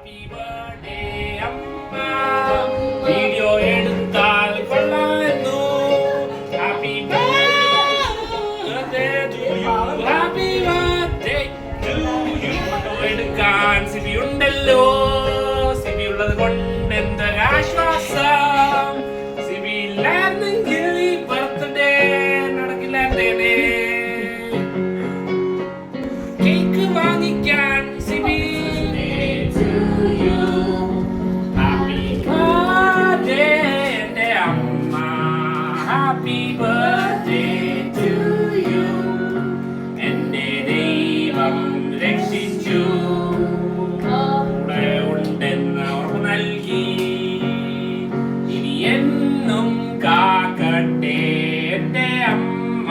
Happy birthday അമ്മ video എടുത്താൽ കൊള്ളാമെന്നു happy birthday to you happy birthday to you എടുക്കാൻ സിബി ഉണ്ടല്ലോ സിബി ഉള്ളത് കൊണ്ട് എന്തൊരാശ്വാസം സിബി ഇല്ലായിരുന്നെങ്കിൽ ഈ ബർത്ത്ഡേ നടക്കില്ലായിരുന്നേനെ കേക്ക് വാങ്ങിക്കാൻ Sibi Happy birthday to you. എന്റെ ദൈവം രക്ഷിച്ചു കൂടെ ഉണ്ടെന്ന് ഉറപ്പ് നൽകി ഇനി എന്നും കാക്കട്ടെ എന്റെ അമ്മ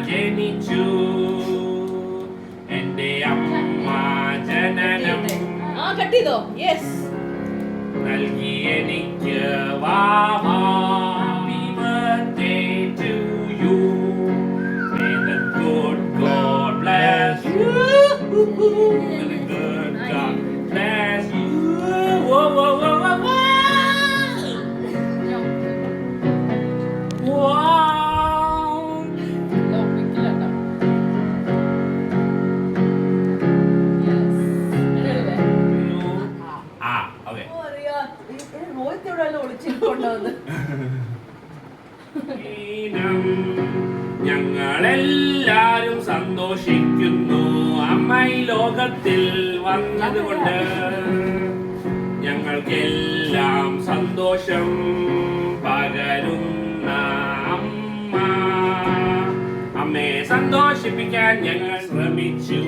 ജനിച്ചു എന്റെ അമ്മ ജനനം നൽകി എനിക്ക് വാവാ May the good God bless you. Whoa, whoa, whoa, whoa, whoa. Wow. Okay. ഞങ്ങളെല്ലാരും സന്തോഷിക്കുന്നു അമ്മ ഈ ലോകത്തിൽ വന്നതുകൊണ്ട് ഞങ്ങൾക്കെല്ലാം സന്തോഷം പകരുന്ന അമ്മ അമ്മയെ സന്തോഷിപ്പിക്കാൻ ഞങ്ങൾ ശ്രമിച്ചു